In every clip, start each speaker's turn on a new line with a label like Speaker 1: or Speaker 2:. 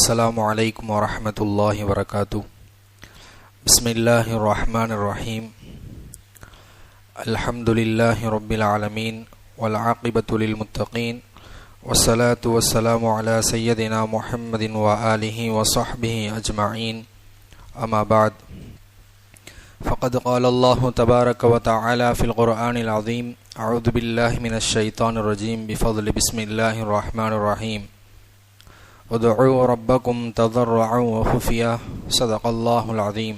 Speaker 1: Assalamu alaikum wa rahmatullahi wa barakatuh. Bismillahir Rahmanir Rahim. Alhamdulillahi Rabbil Alamin. Wal aqibatu lil muttaqin. Wassalatu wassalamu ala sayyidina Muhammadin wa alihi wa sahbihi ajma'in. Amma ba'd. Faqad qala Allahu tabaraka wa ta'ala fil Qur'anil azim. A'udhu billahi minash shaitanir rajim. Bifadli bismillahir rahmanir rahim. ادعوا ربكم تضرعا وخفيا صدق الله العظيم.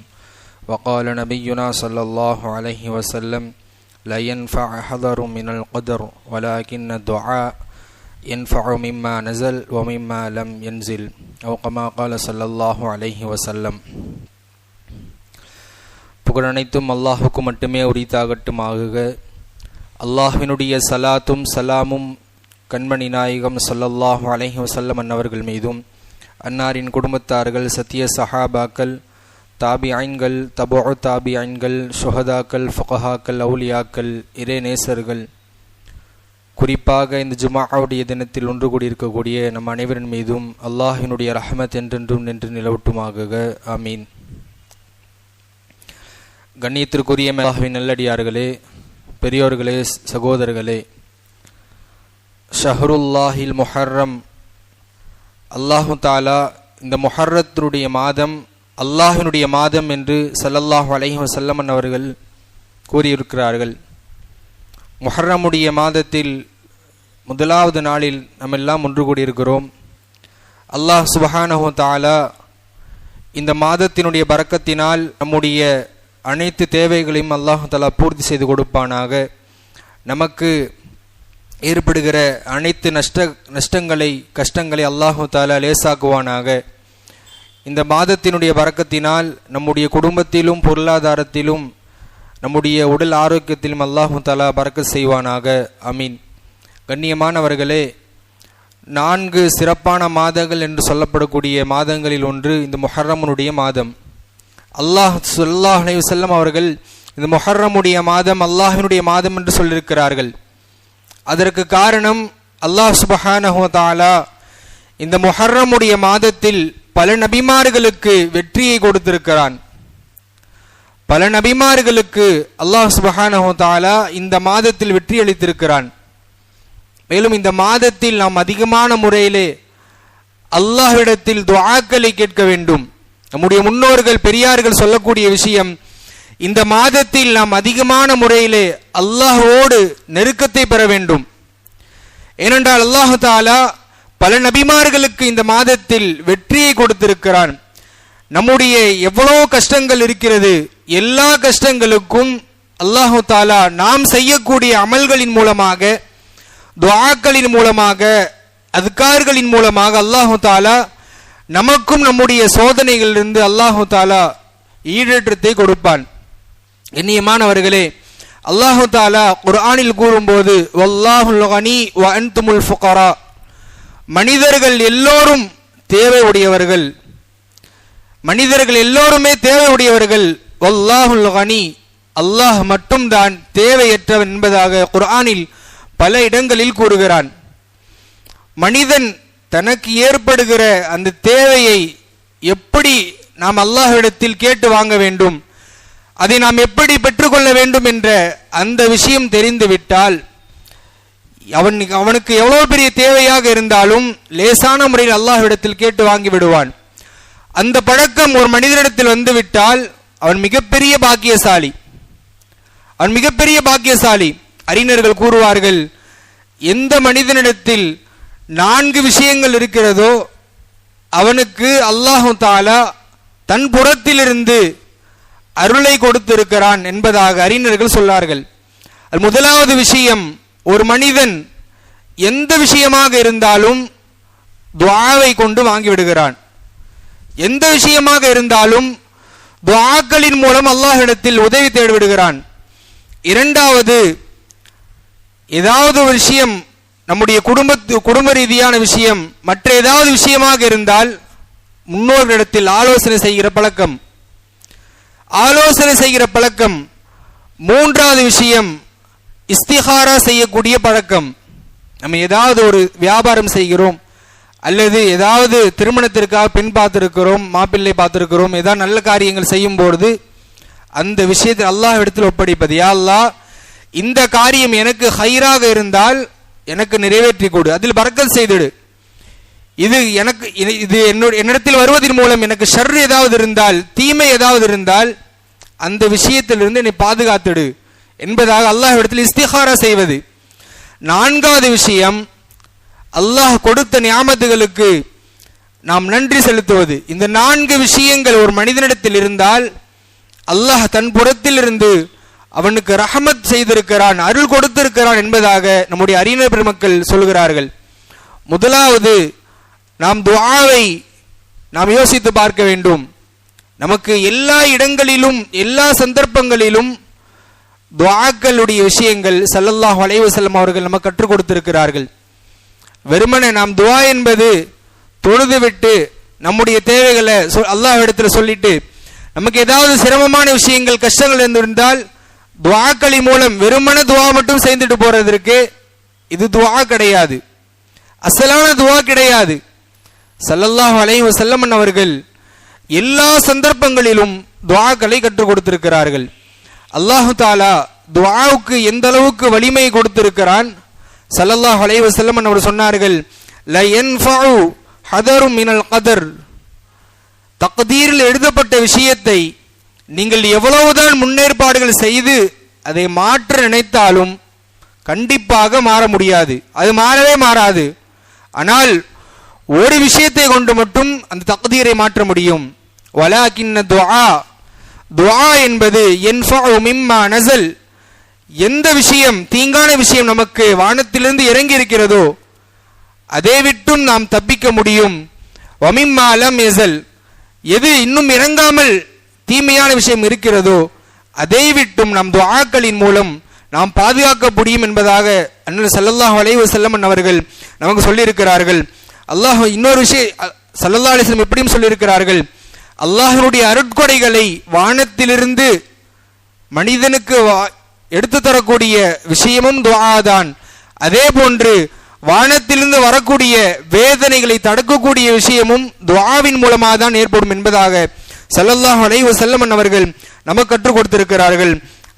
Speaker 1: وقال نبينا صلى الله عليه وسلم لا ينفع حذر من القدر ولكن الدعاء ينفع مما نزل ومما لم ينزل أو كما قال صلى الله عليه وسلم. புகழனைத்தும் அல்லாஹுக்கு மட்டுமே உரித்தாகட்டுமாக. அல்லாஹ்வினுடைய சலாத்தும் சலாமும் கண்மணி நாயகம் ஸல்லல்லாஹு அலைஹி வஸல்லம் அன்னவர்கள் மீதும், அன்னாரின் குடும்பத்தார்கள், சத்திய சஹாபாக்கள், தாபிஐன்கள், தபுஉ தாபிஐன்கள், ஷுஹதாக்கள், ஃபுகஹாக்கள், அவுலியாக்கள், இறைநேசர்கள், குறிப்பாக இந்த ஜும்ஆவுடைய தினத்தில் ஒன்று கூடியிருக்கக்கூடிய நம் அனைவரின் மீதும் அல்லாஹ்வினுடைய ரஹ்மத் என்றென்றும் நின்று நிலவட்டுமாக. ஆமீன். கண்ணியத்திற்குரிய அல்லாஹ்வின் நல்லடியார்களே, பெரியோர்களே, சகோதரர்களே, ஷஹருல்லாஹில் முஹர்ரம், அல்லாஹு தாலா இந்த முஹர்ரத்தினுடைய மாதம் அல்லாஹினுடைய மாதம் என்று ஸல்லல்லாஹு அலைஹி வஸல்லம் அவர்கள் கூறியிருக்கிறார்கள். முஹர்ரமுடைய மாதத்தில் முதலாவது நாளில் நாம் எல்லாம் ஒன்று கூடியிருக்கிறோம். அல்லாஹ் சுப்ஹானஹு வ தஆலா இந்த மாதத்தினுடைய பரக்கத்தினால் நம்முடைய அனைத்து தேவைகளையும் அல்லாஹு தாலா பூர்த்தி செய்து கொடுப்பானாக. நமக்கு ஏற்படுகிற அனைத்து நஷ்டங்களை கஷ்டங்களை அல்லாஹு தாலா லேசாக்குவானாக. இந்த மாதத்தினுடைய பரக்கத்தினால் நம்முடைய குடும்பத்திலும் பொருளாதாரத்திலும் நம்முடைய உடல் ஆரோக்கியத்திலும் அல்லாஹு தாலா பரக்கத் செய்வானாக. அமீன். கண்ணியமானவர்களே, 4 சிறப்பான மாதங்கள் என்று சொல்லப்படக்கூடிய மாதங்களில் ஒன்று இந்த முஹர்ரமுடைய மாதம். அல்லாஹ் ஸல்லல்லாஹு அலைஹி வஸல்லம் அவர்கள் இந்த முஹர்ரமுடைய மாதம் அல்லாஹ்வினுடைய மாதம் என்று சொல்லியிருக்கிறார்கள். அதற்கு காரணம், அல்லாஹ் சுப்ஹானஹு வ தஆலா இந்த முஹர்ரமுடைய மாதத்தில் பல நபிமார்களுக்கு வெற்றியை கொடுத்திருக்கிறான். பல நபிமார்களுக்கு அல்லாஹ் சுப்ஹானஹு வ தஆலா இந்த மாதத்தில் வெற்றி அளித்திருக்கிறான். மேலும் இந்த மாதத்தில் நாம் அதிகமான முறையிலே அல்லாஹ்விடத்தில் துஆக்களை கேட்க வேண்டும். நம்முடைய முன்னோர்கள் பெரியார்கள் சொல்லக்கூடிய விஷயம், இந்த மாதத்தில் நாம் அதிகமான முறையிலே அல்லாஹ்வோடு நெருக்கத்தை பெற வேண்டும். ஏனென்றால் அல்லாஹு தஆலா பல நபிமார்களுக்கு இந்த மாதத்தில் வெற்றியை கொடுத்திருக்கிறான். நம்முடைய எவ்வளவு கஷ்டங்கள் இருக்கிறது, எல்லா கஷ்டங்களுக்கும் அல்லாஹு தஆலா நாம் செய்யக்கூடிய அமல்களின் மூலமாக, துஆக்களின் மூலமாக, அஸ்கார்களின் மூலமாக அல்லாஹு தஆலா நமக்கும் நம்முடைய சோதனைகளிலிருந்து அல்லாஹு தஆலா ஈடேற்றத்தை கொடுப்பான். கண்ணியமானவர்களே, அல்லாஹு தஆலா குர்ஆனில் கூறும்போது வல்லாஹுல் கனி வ அன்துமுல் ஃபுகரா, மனிதர்கள் எல்லோரும் தேவை உடையவர்கள், மனிதர்கள் எல்லோருமே தேவை உடையவர்கள், வல்லாஹுல் கனி, அல்லாஹ் மட்டும்தான் தேவையற்றவன் என்பதாக குர்ஆனில் பல இடங்களில் கூறுகிறான். மனிதன் தனக்கு ஏற்படுகிற அந்த தேவையை எப்படி நாம் அல்லாஹ்விடத்தில் கேட்டு வாங்க வேண்டும், அதை நாம் எப்படி பெற்றுக்கொள்ள வேண்டும் என்ற அந்த விஷயம் தெரிந்துவிட்டால் அவனுக்கு எவ்வளவு பெரிய தேவையாக இருந்தாலும் லேசான முறையில் அல்லாஹ்விடத்தில் கேட்டு வாங்கி விடுவான். அந்த பழக்கம் ஒரு மனிதனிடத்தில் வந்துவிட்டால் அவன் மிகப்பெரிய பாக்கியசாலி, அவன் மிகப்பெரிய பாக்கியசாலி. அறிஞர்கள் கூறுவார்கள், எந்த மனிதனிடத்தில் 4 விஷயங்கள் இருக்கிறதோ அவனுக்கு அல்லாஹு தஆலா தன் புறத்திலிருந்து அருளை கொடுத்திருக்கிறான் என்பதாக அறிஞர்கள் சொன்னார்கள். முதலாவது விஷயம், ஒரு மனிதன் எந்த விஷயமாக இருந்தாலும் துஆவை கொண்டு வாங்கிவிடுகிறான். எந்த விஷயமாக இருந்தாலும் துஆக்களின் மூலம் அல்லாஹ்விடத்தில் உதவி தேடிவிடுகிறான். இரண்டாவது, ஏதாவது ஒரு விஷயம், நம்முடைய குடும்ப ரீதியான விஷயம், மற்ற ஏதாவது விஷயமாக இருந்தால் முன்னோர்களிடத்தில் ஆலோசனை செய்கிற பழக்கம். மூன்றாவது விஷயம், இஸ்திகாரா செய்யக்கூடிய பழக்கம். நம்ம ஏதாவது ஒரு வியாபாரம் செய்கிறோம், அல்லது ஏதாவது திருமணத்திற்காக பெண் பார்த்திருக்கிறோம், மாப்பிள்ளை பார்த்திருக்கிறோம், ஏதாவது நல்ல காரியங்கள் செய்யும் பொழுது அந்த விஷயத்தில் அல்லாஹ் இடத்தில் ஒப்படைப்பது. யா அல்லாஹ், இந்த காரியம் எனக்கு ஹைராக இருந்தால் எனக்கு நிறைவேற்றி கொடு, அதில் பரக்கத் செய்திடு. இது எனக்கு இது என்னிடத்தில் வருவதன் மூலம் எனக்கு ஷர் ஏதாவது இருந்தால், தீமை ஏதாவது இருந்தால் அந்த விஷயத்திலிருந்து என்னை பாதுகாத்துடு என்பதாக அல்லாஹ் இடத்தில் இஸ்திகாரா செய்வது. நான்காவது விஷயம், அல்லாஹ் கொடுத்த நியாமத்துகளுக்கு நாம் நன்றி செலுத்துவது. இந்த 4 விஷயங்கள் ஒரு மனிதனிடத்தில் இருந்தால் அல்லாஹ் தன் புறத்தில் இருந்து அவனுக்கு ரஹமத் செய்திருக்கிறான், அருள் கொடுத்திருக்கிறான் என்பதாக நம்முடைய அறிஞர் பெருமக்கள் சொல்கிறார்கள். முதலாவது, நாம் துஆவை நாம் யோசித்து பார்க்க வேண்டும். நமக்கு எல்லா இடங்களிலும் எல்லா சந்தர்ப்பங்களிலும் துஆக்களுடைய விஷயங்கள் ஸல்லல்லாஹு அலைஹி வஸல்லம் அவர்கள் நமக்கு கற்றுக் கொடுத்திருக்கிறார்கள். வெறுமனே நாம் துஆ என்பது தொழுது விட்டு நம்முடைய தேவைகளை அல்லாஹ் இடத்துல சொல்லிட்டு நமக்கு ஏதாவது சிரமமான விஷயங்கள் கஷ்டங்கள் இருந்தால் துஆக்களின் மூலம் வெறுமனே துஆ மட்டும் செய்துட்டு போறதற்கு இது துஆ கிடையாது, அசலான துஆ கிடையாது. ஸல்லல்லாஹு அலைஹி வஸல்லம் அவர்கள் எல்லா சந்தர்ப்பங்களிலும் துஆக்களை கற்றுக் கொடுத்திருக்கிறார்கள். அல்லாஹு தஆலா துஆவுக்கு எந்த அளவுக்கு வலிமை கொடுத்திருக்கிறான். ஸல்லல்லாஹு அலைஹி வஸல்லம் அவர் சொன்னார்கள், லா யன்ஃபஉ ஹதரு மினல் கதர். தக்தீரில் எழுதப்பட்ட விஷயத்தை நீங்கள் எவ்வளவுதான் முன்னேற்பாடுகள் செய்து அதை மாற்ற நினைத்தாலும் கண்டிப்பாக மாற முடியாது, அது மாறவே மாறாது. ஆனால் ஒரு விஷயத்தை கொண்டு மட்டும் அந்த தக்தீரை மாற்ற முடியும். வலாகின்ன துஆ, துஆ என்பது யன்ஃபஉ மிம்மா நஸல். எந்த விஷயம், தீங்கான விஷயம் நமக்கு வானத்திலிருந்து இறங்கி இருக்கிறதோ அதை விட்டும் நாம் தப்பிக்க முடியும். வமிம்மா லம் யஸல், எது இன்னும் இறங்காமல் தீமையான விஷயம் இருக்கிறதோ அதை விட்டும் நாம் துஆக்களின் மூலம் நாம் பாதுகாக்க முடியும் என்பதாக அன்னர் ஸல்லல்லாஹு அலைஹி வஸல்லம் அவர்கள் நமக்கு சொல்லியிருக்கிறார்கள். அல்லாஹ் இன்னொரு விஷயம் ஸல்லல்லாஹு அலைஹி வஸல்லம் எப்படியும் சொல்லியிருக்கிறார்கள், அல்லாஹ்வுடைய அருட்கொடைகளை வானத்திலிருந்து மனிதனுக்கு எடுத்து தரக்கூடிய விஷயமும் துஆ தான். அதே போன்று வானத்திலிருந்து வரக்கூடிய வேதனைகளை தடுக்கக்கூடிய விஷயமும் துஆவின் மூலமாக தான் ஏற்படும் என்பதாக ஸல்லல்லாஹு அலைஹி வஸல்லம் அவர்கள் நமக்கு கற்றுக் கொடுத்திருக்கிறார்கள்.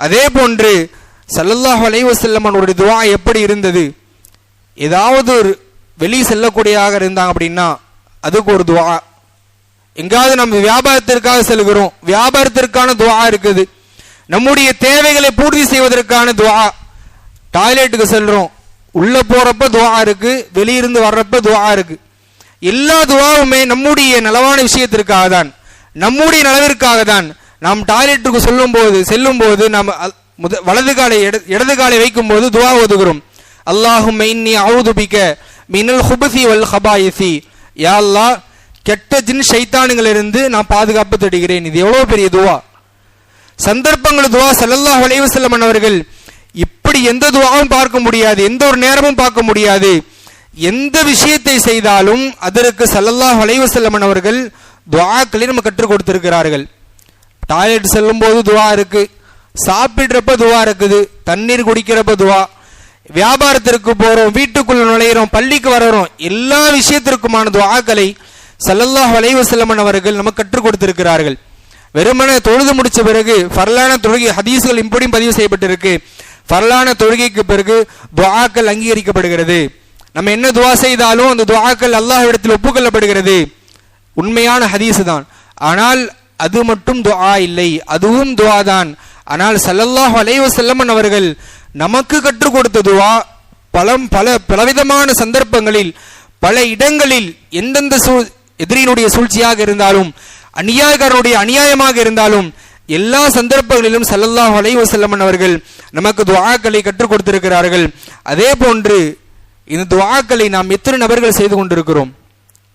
Speaker 1: அதே போன்று ஸல்லல்லாஹு அலைஹி வஸல்லம் அவருடைய துஆ எப்படி இருந்தது, ஏதாவது ஒரு வெளியே செல்லக்கூடியதாக இருந்தாங்க அப்படின்னா அதுக்கு ஒரு துஆ. எங்காவது நம்ம வியாபாரத்திற்காக செல்கிறோம், வியாபாரத்திற்கான துஆ இருக்குது. நம்முடைய தேவைகளை பூர்த்தி செய்வதற்கான துஆ. டாய்லெட்டுக்கு செல்றோம், உள்ள போறப்ப துஆ இருக்கு, வெளியிருந்து வர்றப்ப துஆ இருக்கு. எல்லா துஆவுமே நம்முடைய நலவான விஷயத்திற்காக தான், நம்முடைய நலவிற்காக தான். நாம் டாய்லெட்டுக்கு செல்லும் போது நாம் வலது காலை இடது காலை வைக்கும் போது துஆ ஓதுகிறோம். அல்லாஹும்ம இன்னி அஊது பிக மினல் ஹுபஸி வல் ஹபாயிஸி. யா அல்லாஹ், கெட்ட ஜின் ஷைத்தான்களிலிருந்து நான் பாதுகாப்பு தேடுகிறேன். இது எவ்வளவு பெரிய துஆ. சந்தர்ப்பங்கள் துஆ ஸல்லல்லாஹு அலைஹி வஸல்லம் அவர்கள் இப்படி எந்த துஆவும் பார்க்க முடியாது, எந்த ஒரு நேரமும் பார்க்க முடியாது. எந்த விஷயத்தை செய்தாலும் அதற்கு ஸல்லல்லாஹு அலைஹி வஸல்லம் அவர்கள் துஆக்களை நம்ம கற்றுக் கொடுத்திருக்கிறார்கள். டாய்லெட் செல்லும் போது துஆ இருக்கு, சாப்பிடுறப்ப துஆ இருக்குது, தண்ணீர் குடிக்கிறப்ப துஆ, வியாபாரத்திற்கு போறோம், வீட்டுக்குள்ள நுழையிறோம், பள்ளிக்கு வரோம், எல்லா விஷயத்திற்குமான துஆக்களை ஸல்லல்லாஹு அலைஹி வஸல்லம் அவர்கள் நமக்கு கற்றுக் கொடுத்திருக்கிறார்கள். வெறுமனே தொழுது முடிச்ச பிறகு ஃபர்லான தொழுகை, ஹதீஸ்கள் இப்படியும் பதிவு செய்யப்பட்டிருக்கு, ஃபர்லான தொழுகைக்கு பிறகு துஆக்கள் அங்கீகரிக்கப்படுகிறது. நம்ம என்ன துஆ செய்தாலும் அந்த துஆக்கள் அல்லாஹ்விடத்தில் ஒப்புக்கொள்ளப்படுகிறது. உண்மையான ஹதீஸ் தான். ஆனால் அது மட்டும் துஆ இல்லை, அதுவும் துஆ தான். ஆனால் ஸல்லல்லாஹு அலைஹி வஸல்லம் அவர்கள் நமக்கு கற்றுக் கொடுத்த துஆ பலவிதமான சந்தர்ப்பங்களில் பல இடங்களில் எந்தெந்த எதிரியினுடைய சூழ்ச்சியாக இருந்தாலும் அநியாயக்காரனுடைய அநியாயமாக இருந்தாலும் எல்லா சந்தர்ப்பங்களிலும் ஸல்லல்லாஹு அலைஹி வஸல்லம் அவர்கள் நமக்கு துஆக்களை கற்றுக் கொடுத்திருக்கிறார்கள். அதே போன்று இந்த துஆக்களை நாம் எத்தனை நபர்கள் செய்து கொண்டிருக்கிறோம்?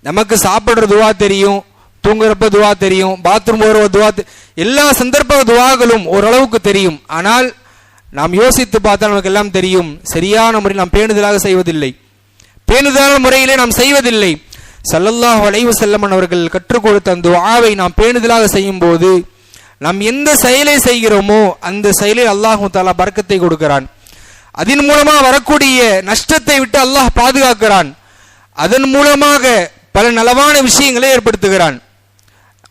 Speaker 1: நமக்கு சாப்பிடுற துஆ தெரியும், தூங்குறப்ப துஆ தெரியும், பாத்ரூம் போகிற துஆ, எல்லா சந்தர்ப்ப துஆக்களும் ஓரளவுக்கு தெரியும். ஆனால் நாம் யோசித்து பார்த்தால் நமக்கு எல்லாம் தெரியும், சரியான முறையில் நாம் பேணுதலாக செய்வதில்லை, பேணுதலான முறையிலே நாம் செய்வதில்லை. ஸல்லல்லாஹு அலைஹி வஸல்லம் அவர்கள் கற்றுக் கொடுத்த அந்த துஆவை நாம் பேணுதலாக செய்யும் போது நாம் எந்த செயலை செய்கிறோமோ அந்த செயலில் அல்லாஹ் தஆலா பரக்கத்தை கொடுக்கிறான். அதன் மூலமா வரக்கூடிய நஷ்டத்தை விட்டு அல்லாஹ் பாதுகாக்கிறான். அதன் மூலமாக பல நலவான விஷயங்களை ஏற்படுத்துகிறான்.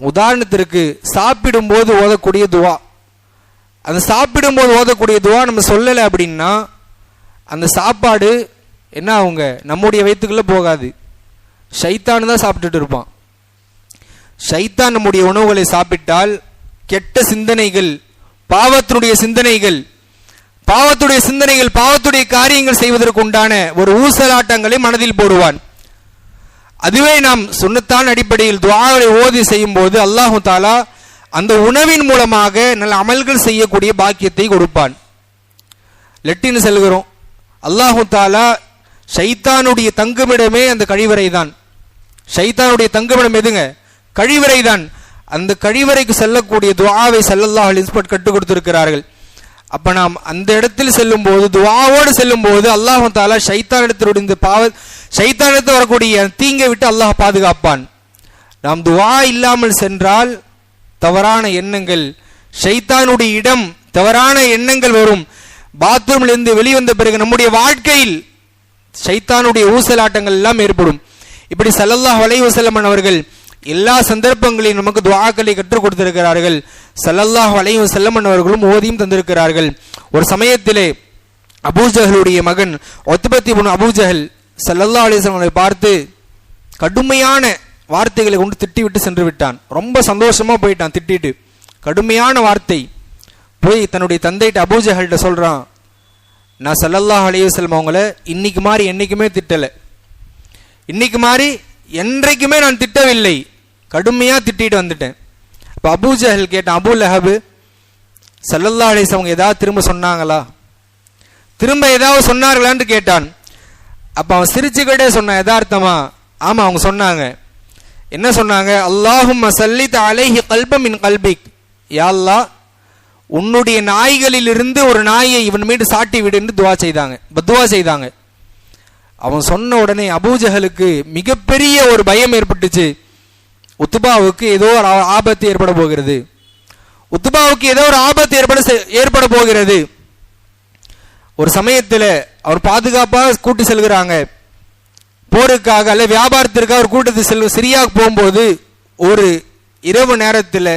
Speaker 1: உதாரணத்திற்கு சாப்பிடும்போது ஓதக்கூடிய துவா, அந்த சாப்பிடும்போது ஓதக்கூடிய துவா நம்ம சொல்லலை அப்படின்னா அந்த சாப்பாடு என்ன ஆகுங்க, நம்முடைய வயிற்றுக்குள்ளே போகாது, ஷைத்தான் தான் சாப்பிட்டுட்டு இருப்பான். ஷைத்தான் நம்முடைய உணவுகளை சாப்பிட்டால் கெட்ட சிந்தனைகள், பாவத்துடைய சிந்தனைகள், பாவத்துடைய காரியங்கள் செய்வதற்கு உண்டான ஒரு ஊசலாட்டங்களை மனதில் போடுவான். அதுவே நாம் சுன்னத்தான அடிப்படையில் துஆவை ஓதி செய்யும் போது அல்லாஹு தாலா அந்த உணவின் மூலமாக நல்ல அமல்கள் செய்யக்கூடிய பாக்கியத்தை கொடுப்பான். லெட்டின் செல்கிறோம், அல்லாஹு தாலா ஷைத்தானுடைய தங்குமிடமே அந்த கழிவறை தான். ஷைத்தானுடைய தங்குமிடம் எதுங்க? கழிவறை தான். அந்த கழிவறைக்கு செல்லக்கூடிய துஆவை ஸல்லல்லாஹு அலைஹி வஸல்லம் கற்றுக் கொடுத்திருக்கிறார்கள். அப்ப நாம் அந்த இடத்தில் செல்லும் போது, துஆவோடு செல்லும் போது அல்லாஹு தாலா ஷைத்தானிடத்தில் வரக்கூடிய தீங்கை விட்டு அல்லாஹ் பாதுகாப்பான். நாம் துஆ இல்லாமல் சென்றால் தவறான எண்ணங்கள், ஷைத்தானுடைய இடம், தவறான எண்ணங்கள் வரும். பாத்ரூமிலிருந்து வெளிவந்த பிறகு நம்முடைய வாழ்க்கையில் ஷைத்தானுடைய ஊசலாட்டங்கள் எல்லாம் ஏற்படும். இப்படி ஸல்லல்லாஹு அலைஹி வஸல்லம் அவர்கள் எல்லா சந்தர்ப்பங்களையும் நமக்கு துஆக்களை கற்றுக் கொடுத்திருக்கிறார்கள். ஸல்லல்லாஹு அலைஹி வஸல்லம் அவர்களும் ஓதியும் தந்திருக்கிறார்கள். ஒரு சமயத்திலே அபூஜஹலுடைய மகன் உத்பத் இப்னு அபூஜஹல் ஸல்லல்லாஹு அலைஹி வஸல்லம் அவரை பார்த்து கடுமையான வார்த்தைகளை கொண்டு திட்டிவிட்டு சென்று விட்டான். ரொம்ப சந்தோஷமா போயிட்டான் திட்டிட்டு, கடுமையான வார்த்தை. போய் தன்னுடைய தந்தைகிட்ட அபூஜஹல்கிட்ட சொல்றான், நான் ஸல்லல்லாஹு அலைஹி வஸல்லம் அவங்கள இன்னைக்கு மாதிரி என்னைக்குமே திட்டலை, இன்னைக்கு மாதிரி என்றைக்குமே நான் திட்டவில்லை, கடுமையா திட்டிட்டு வந்துட்டேன். இப்போ அபூஜஹல் கேட்டான், அபூ லஹப் ஸல்லல்லாஹு அலைஹி வஸல்லம் ஏதாவது திரும்ப சொன்னாங்களா, திரும்ப ஏதாவது சொன்னார்களான்னு கேட்டான். அப்ப அவன் சிரிச்சுக்கிட்டே சொன்னான், யதார்த்தமா ஆமா அவங்க சொன்னாங்க. என்ன சொன்னாங்க? அல்லாஹும்ம ஸல்லித் அலைஹி கல்பம் மின் கல்பிக், யா அல்லாஹ் உன்னுடைய நாய்களில் இருந்து ஒரு நாயை இவன் மீது சாட்டி விடு என்று துவா செய்தாங்க, பத்துவா செய்தாங்க. அவன் சொன்ன உடனே அபூஜஹலுக்கு மிகப்பெரிய ஒரு பயம் ஏற்பட்டுச்சு. உத்பாவுக்கு ஏதோ ஒரு ஆபத்து ஏற்பட போகிறது, உத்பாவுக்கு ஏதோ ஒரு ஆபத்து ஏற்பட போகிறது. ஒரு சமயத்தில் அவர் பாதுகாப்பாக கூட்டி செல்கிறாங்க போருக்காக அல்ல வியாபாரத்திற்காக ஒரு கூட்டத்தில் சிரியாவுக்கு போகும்போது ஒரு இரவு நேரத்தில்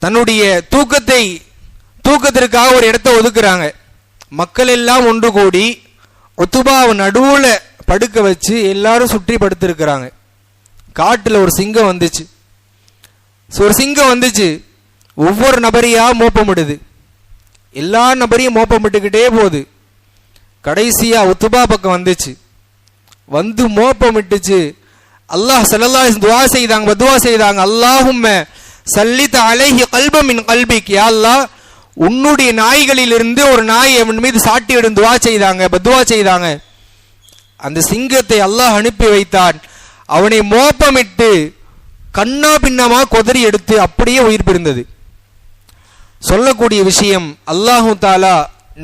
Speaker 1: தன்னுடைய தூக்கத்திற்காக ஒரு இடத்தை ஒதுக்குறாங்க. மக்கள் எல்லாம் ஒன்று கூடி உத்பாவை நடுவுல படுக்க வச்சு எல்லாரும் சுற்றி படுத்திருக்கிறாங்க. காட்டுல ஒரு சிங்கம் வந்துச்சு, ஒவ்வொரு நபரையா மோப்பமிடுது, எல்லா நபரையும் மோப்பமிட்டுக்கிட்டே போகுது. கடைசியா உத்பா பக்கம் வந்துச்சு, வந்து மோப்பமிட்டுச்சு. அல்லாஹ் ஸல்லல்லாஹு அலைஹி வஸல்லம் துஆ செய்தாங்க, பதுவா செய்தாங்க, அல்லாஹும்ம ஸல்லித் அலைஹி கல்பம் மின் கல்பிக், யா அல்லாஹ் உன்னுடைய நாய்களில் இருந்து ஒரு நாய் அவன் மீது சாட்டி விடும் துவா செய்தாங்க, பதுவா செய்தாங்க. அந்த சிங்கத்தை அல்லாஹ் அனுப்பி வைத்தான். அவனை மோப்பமிட்டு கண்ணா பின்னமா கொதறி எடுத்து அப்படியே உயிர் பிரிந்தது. சொல்லக்கூடிய விஷயம், அல்லாஹு தாலா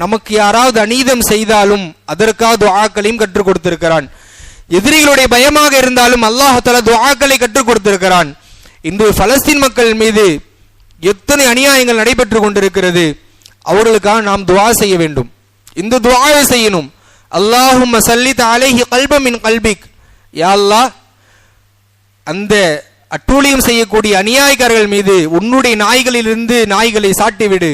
Speaker 1: நமக்கு யாராவது அநீதம் செய்தாலும் அதற்காக துஆக்களையும் கற்றுக் கொடுத்திருக்கிறான். எதிரிகளுடைய பயமாக இருந்தாலும் அல்லாஹு தாலா துஆக்களை கற்றுக் கொடுத்திருக்கிறான். இன்று பலஸ்தீன் மக்கள் மீது எத்தனை அநியாயங்கள் நடைபெற்று கொண்டிருக்கிறது, அவர்களுக்காக நாம் துஆ செய்ய வேண்டும். இந்த துஆவை செய்யணும். அல்லாஹும்ம ஸல்லித் அலைஹி கல்பம் மின் கல்பிக், யா அல்லாஹ் அந்த அட்டூழியம் செய்யக்கூடிய அநியாயக்காரர்கள் மீது உன்னுடைய நாய்களிலிருந்து நாய்களை சாட்டிவிடு.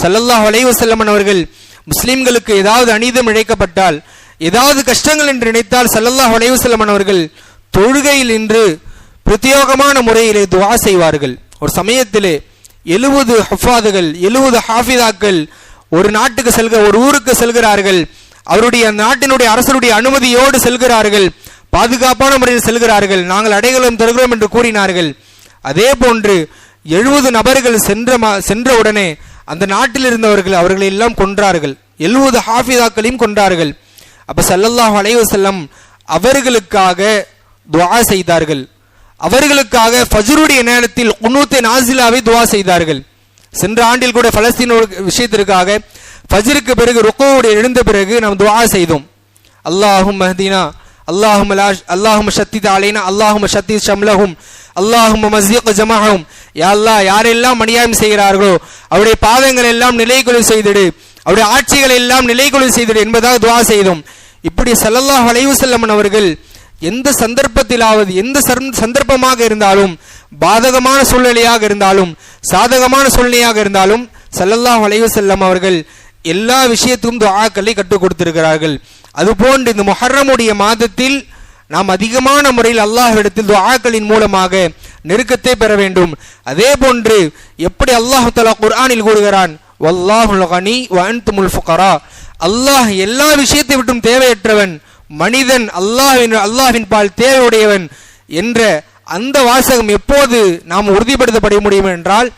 Speaker 1: ஸல்லல்லாஹு அலைஹி வஸல்லம் அவர்கள் முஸ்லிம்களுக்கு ஏதாவது அநீதம் இழைக்கப்பட்டால், ஏதாவது கஷ்டங்கள் என்று நினைத்தால் ஸல்லல்லாஹு அலைஹி வஸல்லம் அவர்கள் தொழுகையில் நின்று பிரத்யேகமான முறையிலே துஆ செய்வார்கள். ஒரு சமயத்திலே 70 ஹஃபாதுகள் 70 ஹாஃபிதாக்கள் ஒரு ஊருக்கு செல்கிறார்கள். அவருடைய நாட்டினுடைய அரசருடைய அனுமதியோடு செல்கிறார்கள், பாதுகாப்பான முறையில் செல்கிறார்கள். நாங்கள் அடைக்கலம் தருகிறோம் என்று கூறினார்கள். அதே போன்று 70 நபர்கள் சென்ற உடனே அந்த நாட்டில் இருந்தவர்கள் அவர்களை எல்லாம் கொன்றார்கள், 70 ஹாஃபிதாக்களையும் கொன்றார்கள். அப்ப ஸல்லல்லாஹு அலைஹி வஸல்லம் அவர்களுக்காக துஆ செய்தார்கள். அவர்களுக்காக ஃபஜ்ருடைய நேரத்தில் குனூத்தே நாசிலாவை துஆ செய்தார்கள். சென்ற ஆண்டில் கூட பலஸ்தீன் விஷயத்திற்காக ஃபஜ்ருக்கு பிறகு ருக்கூவுடைய எழுந்த பிறகு நாம் துஆ செய்தோம். அல்லாஹும்ம ஹ்தினா, அல்லாஹும்ம ஷத்தித் அலைனா, அல்லாஹும்ம ஷத்தித் ஷம்லஹும், அல்லாஹும்ம மஸ்ஸிக் ஜமாஅஹும். யா அல்லாஹ் யாரெல்லாம் அநியாயம் செய்கிறார்களோ அவருடைய பாதங்களை எல்லாம் நிலைகுலை செய்திடு, அவருடைய ஆட்சிகளை எல்லாம் நிலைகுலை செய்திடு என்பதாக துஆ செய்தோம். இப்படி ஸல்லல்லாஹு அலைஹி வஸல்லம் அவர்கள் எந்த சந்தர்ப்பத்திலாவது, எந்த சந்தர்ப்பமாக இருந்தாலும், பாதகமான சூழ்நிலையாக இருந்தாலும் சாதகமான சூழ்நிலையாக இருந்தாலும் ஸல்லல்லாஹு அலைஹி வஸல்லம் அவர்கள் எல்லா விஷயத்துக்கும் துஆக்களை கற்றுக் கொடுத்திருக்கிறார்கள். அதுபோன்று இந்த முஹர்ரமுடைய மாதத்தில் நாம் அதிகமான முறையில் அல்லாஹ்விடத்தில் துஆக்களின் மூலமாக நெருக்கத்தை பெற வேண்டும். அதே போன்று எப்படி அல்லாஹ் தஆலா குர்ஆனில் கூறுகிறான், வல்லாஹுல் கனி வ அன்துமுல் ஃபுகரா, அல்லாஹ் எல்லா விஷயத்தை விட்டும் தேவையற்றவன், மனிதன் அல்லாஹ்வின் பால் தேவையுடையவன் என்ற அந்த வாசகம் எப்போது நாம் உறுதிப்படுத்தப்பட முடியும் என்றால்,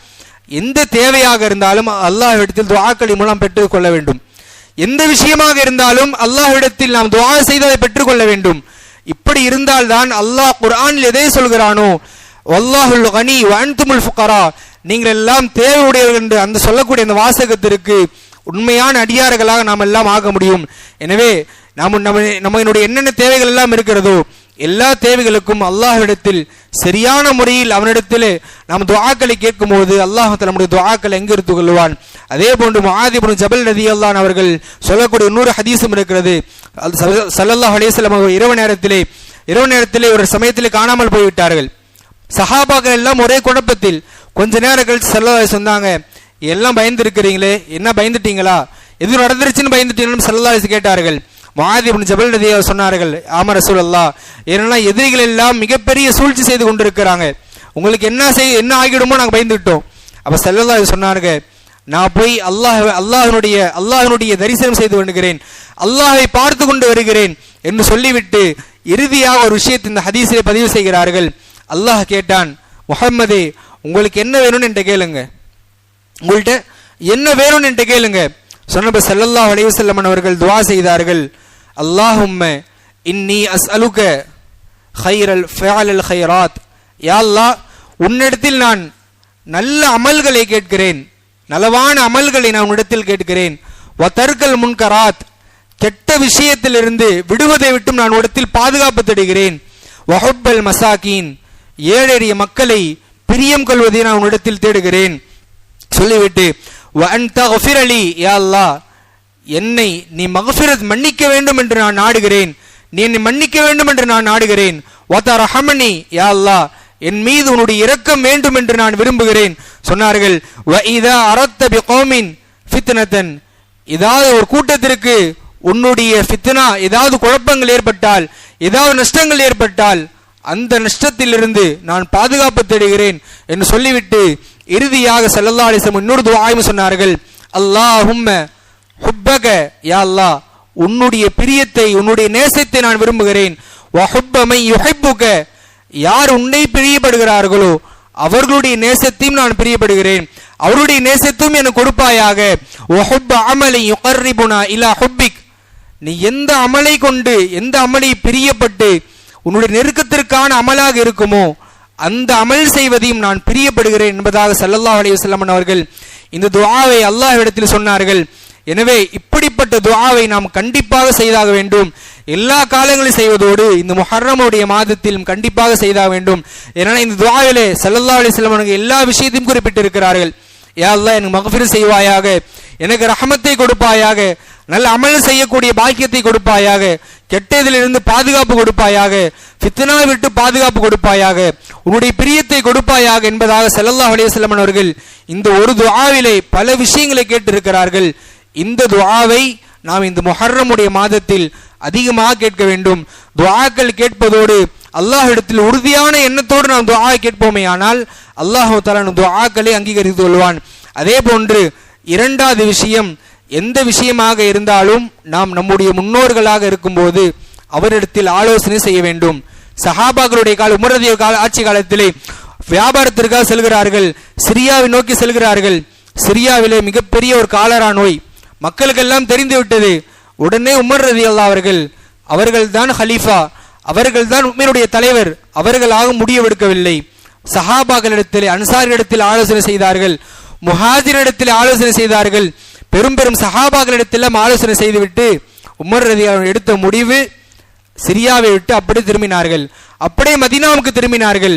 Speaker 1: எந்த தேவையாக இருந்தாலும் அல்லாஹ்விடத்தில் துஆக்களின் மூலம் பெற்றுக் கொள்ள வேண்டும். எந்த விஷயமாக இருந்தாலும் அல்லாஹ்விடத்தில் நாம் துஆ செய்து அதை பெற்றுக்கொள்ள வேண்டும். இப்படி இருந்தால்தான் அல்லாஹ் குர்ஆனில் எதை சொல்கிறானோ, வல்லாஹுல் கனி வ அன்துமுல் ஃபுகரா, நீங்கள் எல்லாம் தேவையுடையவர்கள் என்று அந்த சொல்லக்கூடிய அந்த வாசகத்திற்கு உண்மையான அடியார்களாக நாம் எல்லாம் ஆக முடியும். எனவே நம்மளுடைய என்னென்ன தேவைகள் எல்லாம் இருக்கிறதோ எல்லா தேவைகளுக்கும் அல்லாஹ்விடத்தில் சரியான முறையில் அவனிடத்தில் நாம் துஆக்களை கேட்கும் போது அல்லாஹ் நம்முடைய துஆக்களை எங்கிருந்து கொள்வான். அதே போன்று முஆத் இப்னு ஜபல் ரலியல்லாஹு அன்ஹு அவர்கள் சொல்லக்கூடிய இன்னொரு ஹதீஸும் இருக்கிறது. ஸல்லல்லாஹு அலைஹி வஸல்லம் இரவு நேரத்திலே ஒரு சமயத்திலே காணாமல் போய்விட்டார்கள். சஹாபாக்கள் எல்லாம் ஒரே குழப்பத்தில். கொஞ்ச நேரம் கழிச்சு ஸல்லல்லாஹு அலைஹி சொன்னாங்க, எல்லாம் பயந்து இருக்கிறீங்களே, என்ன பயந்துட்டீங்களா, எது நடந்துருச்சுன்னு பயந்துட்டீங்கன்னு ஸல்லல்லாஹு அலைஹி கேட்டார்கள். முஆத் இப்னு ஜபல் ரலியல்லாஹு சொன்னார்கள், ஆமா ரசூலல்லாஹ், ஏன்னா எதிரிகள் எல்லாம் மிகப்பெரிய சூழ்ச்சி செய்து கொண்டிருக்கிறாங்க, உங்களுக்கு என்ன ஆகிடுமோ நாங்கள் பயந்துட்டோம். அப்ப ஸல்லல்லாஹு அலைஹி சொன்னாங்க, நான் போய் அல்லாஹ்வினுடைய தரிசனம் செய்து வருகிறேன், அல்லாஹ்வை பார்த்து கொண்டு வருகிறேன் என்று சொல்லிவிட்டு இறுதியாக ஒரு விஷயத்தை இந்த ஹதீஸிலே பதிவு செய்கிறார்கள். அல்லாஹ் கேட்டான், முஹம்மதே உங்களுக்கு என்ன வேணும்னு என்கிட்ட கேளுங்க, உங்கள்கிட்ட என்ன வேணும்னு என்கிட்ட கேளுங்க. சொன்னப ஸல்லல்லாஹு அலைஹி வஸல்லம் அவர்கள் துஆ செய்தார்கள், அல்லாஹும்ம இன்னி அஸ்அலுக கைரல் ஃபிஅலல் கைராத், யா அல்லாஹ் உன்னிடத்தில் நான் நல்ல அமல்களை கேட்கிறேன், நலவான அமல்களை நான் உன்னிடத்தில் கேட்கிறேன். வ தர்கல் முன்கராத், கெட்ட விஷயத்திலிருந்து விடுவதை விட்டும் நான் உன்னிடத்தில் பாதுகாப்பு தேடுகிறேன். வ ஹுப்பல் மசாகீன், ஏழை எளிய மக்களை பிரியம் கொள்வதை நான் உன்னிடத்தில் தேடுகிறேன். சொல்லிவிட்டு வ அன் தக்ஃபிரலி, யா அல்லாஹ் என்னை நீ மக்ஃபிரத் மன்னிக்க வேண்டும் என்று நான் நாடுகிறேன், நீ என்னை மன்னிக்க வேண்டும் என்று நான் நாடுகிறேன். வ தர்ஹம்னி, யா அல்லாஹ் என் மீது உன்னுடைய இரக்கம் வேண்டும் என்று நான் விரும்புகிறேன். சொன்னார்கள், வ இதா அரத்த பிகௌமின் ஃபித்னதன், ஏதாவது ஒரு கூட்டத்திற்கு உன்னுடைய ஃபித்னா, ஏதாவது குழப்பங்கள் ஏற்பட்டால், ஏதாவது நஷ்டங்கள் ஏற்பட்டால் அந்த நஷ்டத்திலிருந்து நான் பாதுகாப்பு தேடுகிறேன் என்று சொல்லிவிட்டு இறுதியாக ஸல்லல்லாஹு அலைஹி வஸல்லம் இன்னொரு துஆவும் சொன்னார்கள், அல்லாஹும்ம ஹுப்பக, யா அல்லாஹ் உன்னுடைய பிரியத்தை, உன்னுடைய நேசத்தை நான் விரும்புகிறேன். வ ஹுப்ப மை யுஹிப்புக, யார் உன்னை பிரியப்படுகிறார்களோ அவர்களுடைய நேசத்தையும் நான் பிரியப்படுகிறேன், அவருடைய நேசத்தையும் எனக்கு கொடுப்பாயாக. வ ஹுப்ப அமலி யுகர்ரிபுனா இலா ஹுப்பிக், நீ எந்த அமலை கொண்டு, எந்த அமலை பிரியப்பட்டு உன்னுடைய நெருக்கத்திற்கான அமலாக இருக்குமோ அந்த அமல் செய்வதையும் நான் பிரியப்படுகிறேன் என்பதாக ஸல்லல்லாஹு அலைஹி வஸல்லம் அவர்கள் இந்த துஆவை அல்லாஹ்விடத்தில் சொன்னார்கள். எனவே இப்படிப்பட்ட துஆவை நாம் கண்டிப்பாக செய்தாக வேண்டும். எல்லா காலங்களிலும் செய்வதோடு இந்த முஹர்ரமுடைய மாதத்திலும் கண்டிப்பாக செய்தாக வேண்டும். ஏன்னா இந்த துஆவிலே ஸல்லல்லாஹு அலைஹி வஸல்லம் அவர்கள் எல்லா விஷயத்தையும் குறிப்பிட்டிருக்கிறார்கள். யா அல்லாஹ் எனக்கு மக்ஃபிரத் செய்வாயாக, எனக்கு ரஹமத்தை கொடுப்பாயாக, நல்ல அமல் செய்யக்கூடிய பாக்கியத்தை கொடுப்பாயாக, கெட்டதிலிருந்து பாதுகாப்பு கொடுப்பாயாக, ஃபித்னாவை விட்டு பாதுகாப்பு கொடுப்பாயாக, உன்னுடைய பிரியத்தை கொடுப்பாயாக என்பதாக ஸல்லல்லாஹு அலைஹி வஸல்லம் அவர்கள் இந்த ஒரு துஆவிலே பல விஷயங்களை கேட்டிருக்கிறார்கள். இந்த துஆவை நாம் இந்த முஹர்ரமுடைய மாதத்தில் அதிகமாக கேட்க வேண்டும். துஆக்கள் கேட்பதோடு அல்லாஹ்விடத்தில் உறுதியான எண்ணத்தோடு நாம் துஆ கேட்போமே ஆனால் அல்லாஹ் தஆலா துஆக்களை அங்கீகரித்து கொள்வான். அதே போன்று இரண்டாவது விஷயம், எந்த விஷயமாக இருந்தாலும் நாம் நம்முடைய முன்னோர்களாக இருக்கும்போது அவரிடத்தில் ஆலோசனை செய்ய வேண்டும். சஹாபாக்களுடைய உமர் ரலியல்லாஹு ஆட்சி காலத்திலே வியாபாரத்திற்காக செல்கிறார்கள், சிரியாவை நோக்கி செல்கிறார்கள். சிரியாவிலே மிகப்பெரிய ஒரு காலரா நோய் மக்களுக்கெல்லாம் தெரிந்து விட்டது. உடனே உமர் ரலியல்லாஹு அவர்கள் தான் ஹலீஃபா, அவர்கள் தான் உம்மீனுடைய தலைவர், அவர்களாக முடிவெடுக்கவில்லை. சஹாபாக்களிடத்தில், அன்சாரிடத்தில் ஆலோசனை செய்தார்கள், முஹாஜிரிடத்தில் ஆலோசனை செய்தார்கள், பெரும் பெரும் சஹாபாக்களிடத்தில் ஆலோசனை செய்துவிட்டு உமர் ரலியல்லாஹு எடுத்த முடிவு சிரியாவை விட்டு அப்படியே திரும்பினார்கள். அப்படியே மதீனாவுக்கு திரும்பினார்கள்.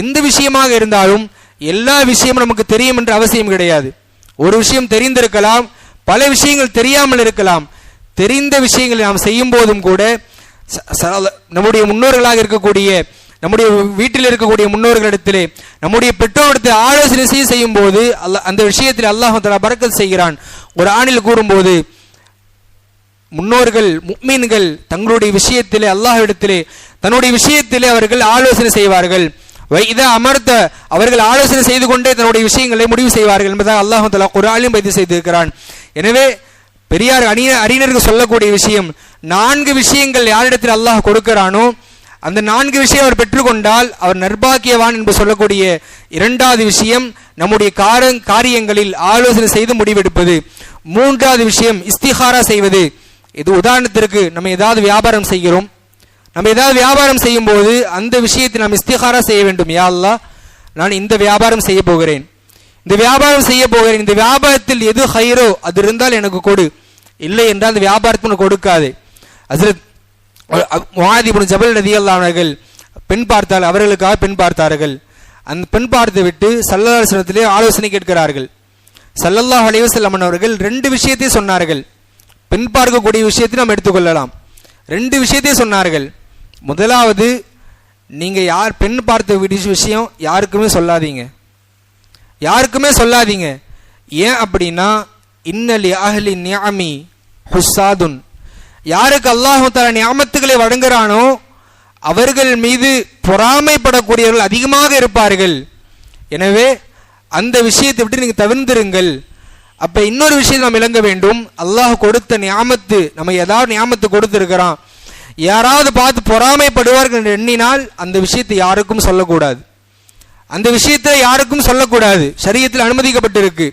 Speaker 1: எந்த விஷயமாக இருந்தாலும் எல்லா விஷயமும் நமக்கு தெரியும் என்ற அவசியம் கிடையாது. ஒரு விஷயம் தெரிந்திருக்கலாம், பல விஷயங்கள் தெரியாமல் இருக்கலாம். தெரிந்த விஷயங்களை நாம் செய்யும் போதும் கூட நம்முடைய முன்னோர்களாக இருக்கக்கூடிய நம்முடைய வீட்டில் இருக்கக்கூடிய முன்னோர்களிடத்திலே நம்முடைய பெற்றோரிடத்தில் ஆலோசனை செய்யும் போது அந்த விஷயத்தில் அல்லாஹ் தஆலா பரக்கத் செய்கிறான். குர்ஆனில் கூறும்போது முன்னோர்கள் முஃமின்கள் தங்களுடைய விஷயத்திலே அல்லாஹ்விடத்திலே தன்னுடைய விஷயத்திலே அவர்கள் ஆலோசனை செய்வார்கள். இதா அமர்த்த அவர்கள் ஆலோசனை செய்து கொண்டே தன்னுடைய விஷயங்களை முடிவு செய்வார்கள் என்பதாக அல்லாஹ் தஆலா குர்ஆனிலும் பதிவு செய்திருக்கிறான். எனவே பெரியார் அறிஞர்கள் சொல்லக்கூடிய விஷயம், 4 விஷயங்கள் யாரிடத்தில் அல்லாஹ் கொடுக்கிறானோ அந்த 4 விஷயம் அவர் பெற்றுக்கொண்டால் அவர் நர்பாக்கியவான் என்று சொல்லக்கூடிய 2வது விஷயம் நம்முடைய காரியங்களில் ஆலோசனை செய்து முடிவெடுப்பது. 3வது விஷயம் இஸ்திகாரா செய்வது. இது உதாரணத்திற்கு நம்ம ஏதாவது வியாபாரம் செய்கிறோம், நம்ம ஏதாவது வியாபாரம் செய்யும் போது அந்த விஷயத்தில் நாம் இஸ்திகாரா செய்ய வேண்டும். யா அல்லாஹ், நான் இந்த வியாபாரம் செய்ய போகிறேன், இந்த வியாபாரம் செய்ய போகிறேன், இந்த வியாபாரத்தில் எது ஹைரோ அது இருந்தால் எனக்கு கொடு, இல்லை என்றால் அந்த வியாபாரத்துக்கு கொடுக்காது. ஹஸ்ரத் முஆத் இப்னு ஜபல் ரலியல்லாஹு அவர்கள் பெண் பார்த்தால் அவர்களுக்காக பெண் பார்த்தார்கள். அந்த பெண் பார்த்து விட்டு ஸல்லல்லாஹு அலைஹி வஸல்லத்திலே ஆலோசனை கேட்கிறார்கள். ஸல்லல்லாஹு அலைஹி வஸல்லம் அவர்கள் 2 விஷயத்தை சொன்னார்கள். பெண் பார்க்கக்கூடிய விஷயத்தை நாம் எடுத்துக்கொள்ளலாம். 2 விஷயத்தை சொன்னார்கள். முதலாவது, நீங்க யார் பெண் பார்த்த விஷயம் யாருக்குமே சொல்லாதீங்க, யாருக்குமே சொல்லாதீங்க. ஏன் அப்படின்னா, இன்னலி அஹ்லி நிஅமி ஹுஸ்ஸாதுன், யாருக்கு அல்லாஹ் தஆலா நிஅமத்துகளை வழங்குகிறானோ அவர்கள் மீது பொறாமைப்படக்கூடியவர்கள் அதிகமாக இருப்பார்கள். எனவே அந்த விஷயத்தை விட்டு நீங்க தவிர்ந்திருங்கள். அப்ப இன்னொரு விஷயம் நாம் விளங்க வேண்டும், அல்லாஹ் கொடுத்த நியாமத்து, நம்ம ஏதாவது நியாமத்து கொடுத்திருக்கிறான், யாராவது பார்த்து பொறாமைப்படுவார்கள் என்று எண்ணினால் அந்த விஷயத்தை யாருக்கும் சொல்லக்கூடாது, அந்த விஷயத்தை யாருக்கும் சொல்லக்கூடாது. ஷரியத்தில் அனுமதிக்கப்பட்டிருக்கு.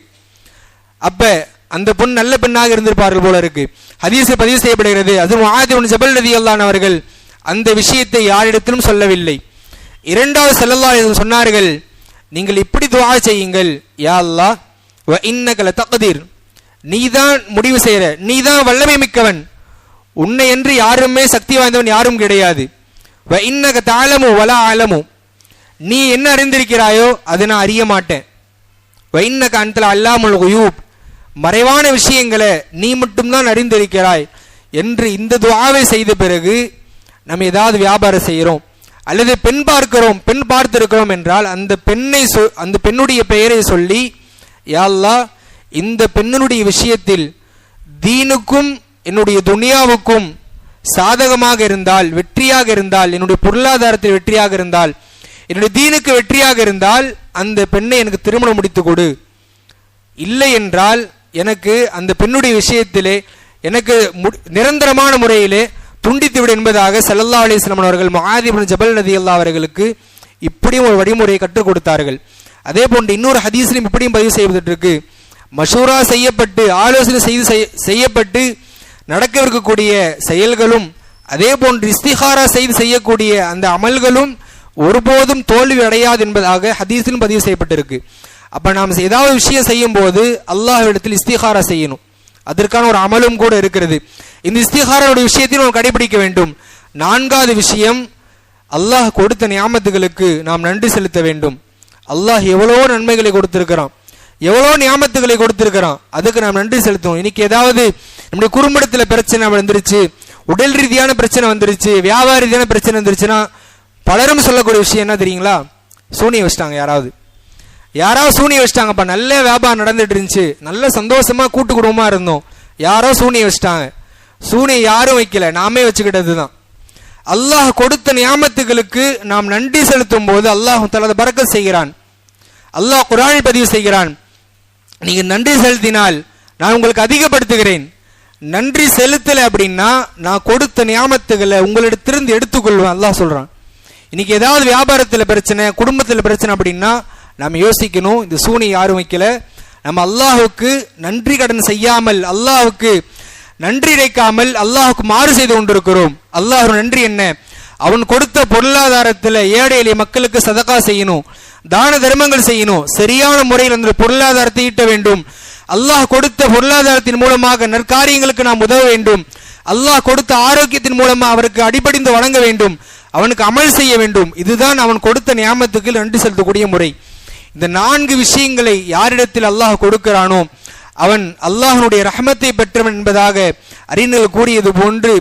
Speaker 1: அப்ப அந்த பொண்ணு நல்ல பெண்ணாக இருந்திருப்பார்கள் போல இருக்கு. ஹதீஸை பதிவு செய்யப்படுகிறது, அது முஆத் இப்னு ஜபல் ரலியல்லாஹு அவர்கள் அந்த விஷயத்தை யாரிடத்திலும் சொல்லவில்லை. 2வது ஸல்லல்லாஹு அலைஹி வஸல்லம் சொன்னார்கள், நீங்கள் இப்படி துஆ செய்யுங்கள், யா அல்லாஹ் வ இன்னக லதக்தீர், நீதான் முடிவு செய்யற, நீதான் வல்லமை மிக்கவன், உன்னை என்று யாருமே சக்தி வாய்ந்தவன் யாரும் கிடையாது. வ இன்னக தஅலமு வலா அலமு, நீ என்ன அறிந்திருக்கிறாயோ அதை நான் அறிய மாட்டேன். வ இன்னக அன்தல் அல்லாமுல் குயூப், மறைவான விஷயங்களை நீ மட்டும்தான் அறிந்திருக்கிறாய் என்று இந்த துஆவை செய்த பிறகு நம்ம ஏதாவது வியாபாரம் செய்கிறோம் அல்லது பெண் பார்க்கிறோம், பெண் பார்த்திருக்கிறோம் என்றால் அந்த பெண்ணுடைய பெயரை சொல்லி, யா அல்லாஹ், இந்த பெண்ணுடைய விஷயத்தில் தீனுக்கும் என்னுடைய துனியாவுக்கும் சாதகமாக இருந்தால், வெற்றியாக இருந்தால், என்னுடைய பொருளாதாரத்தில் வெற்றியாக இருந்தால், என்னுடைய தீனுக்கு வெற்றியாக இருந்தால் அந்த பெண்ணை எனக்கு திருமணம் முடித்து கொடு, இல்லை என்றால் எனக்கு அந்த பெண்ணுடைய விஷயத்திலே எனக்கு நிரந்தரமான முறையிலே துண்டித்து விடு என்பதாக ஸல்லல்லாஹு அலைஹி வஸல்லம் அவர்கள் முஆத் இப்னு ஜபல் ரலியல்லாஹு அவர்களுக்கு இப்படியும் ஒரு வழிமுறையை கற்றுக் கொடுத்தார்கள். அதே போன்று இன்னொரு ஹதீஸிலும் இப்படியும் பதிவு செய்யப்பட்டிருக்கு, மஷூரா செய்யப்பட்டு ஆலோசனை செய்யப்பட்டு நடக்கவிருக்கக்கூடிய செயல்களும் அதே போன்று இஸ்திகாரா செய்து செய்யக்கூடிய அந்த அமல்களும் ஒருபோதும் தோல்வி அடையாது என்பதாக ஹதீஸிலும் பதிவு செய்யப்பட்டிருக்கு. அப்ப நாம் ஏதாவது விஷயம் செய்யும் போது அல்லாஹ்விடத்தில் இஸ்திகாரா செய்யணும், அதற்கான ஒரு அமலும் கூட இருக்கிறது. இந்த இஸ்திகாராவுடைய விஷயத்தையும் நாம் கடைபிடிக்க வேண்டும். 4வது விஷயம், அல்லாஹ் கொடுத்த நியாமத்துகளுக்கு நாம் நன்றி செலுத்த வேண்டும். அல்லாஹ் எவ்வளோ நன்மைகளை கொடுத்திருக்கிறான், எவ்வளோ நியாமத்துகளை கொடுத்திருக்கிறான், அதுக்கு நாம் நன்றி செலுத்துவோம். இன்னைக்கு ஏதாவது நம்முடைய குடும்பத்தில் பிரச்சனை வந்துருச்சு, உடல் ரீதியான பிரச்சனை வந்துருச்சு, வியாபார ரீதியான பிரச்சனை வந்துருச்சுன்னா பலரும் சொல்லக்கூடிய விஷயம் என்ன தெரியுங்களா? சூனியம் வச்சிட்டாங்க, யாராவது சூனியம் வச்சிட்டாங்கப்பா, நல்ல வியாபாரம் நடந்துட்டு இருந்துச்சு, நல்ல சந்தோஷமா கூட்டு குடும்பமா இருந்தோம், யாரோ சூனியம் வச்சிட்டாங்க. சூனியம் யாரும் வைக்கல, நாமே வச்சுக்கிட்டது தான். அல்லாஹ் கொடுத்த நியாமத்துகளுக்கு நாம் நன்றி செலுத்தும் போது அல்லாஹ் தஆலா பரக்கத் செய்கிறான். அல்லாஹ் குர்ஆனில் பதிவு செய்கிறான், நீங்க நன்றி செலுத்தினால் நான் உங்களுக்கு அதிகப்படுத்துகிறேன், நன்றி செலுத்தல அப்படின்னா நான் கொடுத்த நியாமத்துகளை உங்களிடத்திலிருந்து எடுத்துக்கொள்வேன். அல்லாஹ் சொல்றான். இன்னைக்கு ஏதாவது வியாபாரத்தில் பிரச்சனை, குடும்பத்தில் பிரச்சனை அப்படின்னா நாம் யோசிக்கணும், இந்த சூனியம் யாரும் வைக்கல, நம்ம அல்லாஹுக்கு நன்றி கடன் செய்யாமல், அல்லாஹுக்கு நன்றி இறைக்காமல் அல்லாஹுக்கு மாறு செய்து கொண்டிருக்கிறோம். அல்லாஹ் நன்றி என்ன? அவன் கொடுத்த பொருளாதாரத்தில் ஏழை எளிய மக்களுக்கு சதகா செய்யணும், தான தர்மங்கள் செய்யணும், சரியான முறையில் அந்த பொருளாதாரத்தை ஈட்ட வேண்டும். அல்லாஹ் கொடுத்த பொருளாதாரத்தின் மூலமாக நற்காரியங்களுக்கு நாம் உதவ வேண்டும். அல்லாஹ் கொடுத்த ஆரோக்கியத்தின் மூலமாக அவருக்கு அடிபடிந்து வணங்க வேண்டும், அவனுக்கு அமல் செய்ய வேண்டும். இதுதான் அவன் கொடுத்த நியாமத்துக்கு நன்றி செலுத்தக்கூடிய முறை. இந்த 4 விஷயங்களை யாரிடத்தில் அல்லாஹ் கொடுக்கிறானோ அவன் அல்லாஹ்வுடைய ரஹ்மத்தை பெற்றவன் என்பதாக
Speaker 2: அறிஞர்கள் கூறியது போன்று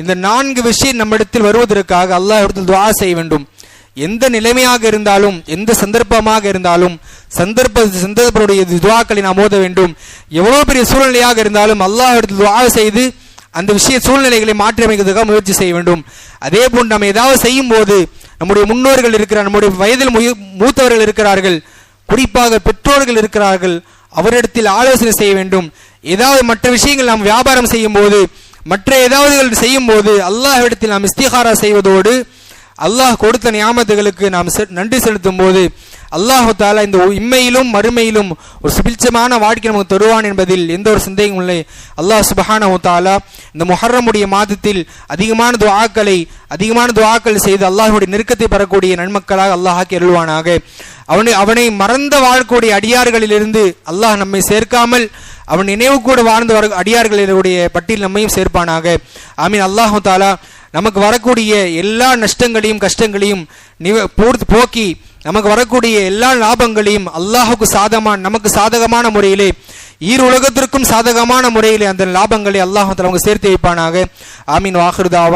Speaker 2: இந்த 4 விஷயம் நம்மிடத்தில் வருவதற்காக அல்லாஹ்விடத்தில் துஆ செய்ய வேண்டும். எந்த நிலைமையாக இருந்தாலும், எந்த சந்தர்ப்பமாக இருந்தாலும் சந்தர்ப்படைய துஆக்களை நாம் ஓத வேண்டும். எவ்வளவு பெரிய சூழ்நிலையாக இருந்தாலும் அல்லாஹ்விடத்தில் துஆ செய்து அந்த விஷய சூழ்நிலைகளை மாற்றி அமைக்கிறதுக்காக முயற்சி செய்ய வேண்டும். அதே போன்று நம்ம ஏதாவது செய்யும் போது நம்முடைய முன்னோர்கள் இருக்கிறார், நம்முடைய வயதில் மூத்தவர்கள் இருக்கிறார்கள், குறிப்பாக பெற்றோர்கள் இருக்கிறார்கள், அவரிடத்தில் ஆலோசனை செய்ய வேண்டும். ஏதாவது மற்ற விஷயங்கள் நாம் வியாபாரம் செய்யும் போது, மற்ற ஏதாவது செய்யும் போது அல்லாஹ்விடத்தில் நாம் இஸ்திகாரா செய்வதோடு அல்லாஹ் கொடுத்த நியாமத்துகளுக்கு நாம் நன்றி செலுத்தும் போது அல்லாஹ் தஆலா இந்த இம்மையிலும் மறுமையிலும் ஒரு சுபிட்சமான வாழ்க்கை நமக்கு தருவான் என்பதில் எந்த ஒரு சந்தேகமும் இல்லை. அல்லாஹ் சுப்ஹானஹு தஆலா இந்த முஹர்ரமுடைய மாதத்தில் அதிகமான துஆக்கள் செய்து அல்லாஹ்வுடைய நெருக்கத்தை பெறக்கூடிய நன்மக்களாக அல்லாஹ் ஆக்கி அருள்வானாக. அவனை மறந்த வாழக்கூடிய அடியார்களிலிருந்து அல்லாஹ் நம்மை சேர்க்காமல் அவன் நினைவு கூட வாழ்ந்து அடியார்களுடைய பட்டியல் நம்மையும் சேர்ப்பானாக. ஆமீன். அல்லாஹ் தஆலா நமக்கு வரக்கூடிய எல்லா நஷ்டங்களையும் கஷ்டங்களையும் போக்கி நமக்கு வரக்கூடிய எல்லா லாபங்களையும் நமக்கு சாதகமான முறையிலே, உலகத்திற்கும் சாதகமான முறையிலே அந்த லாபங்களை அல்லாஹ் தஆலா சேர்த்து வைப்பானாக. ஆமீன். வாஹிரு தாவா.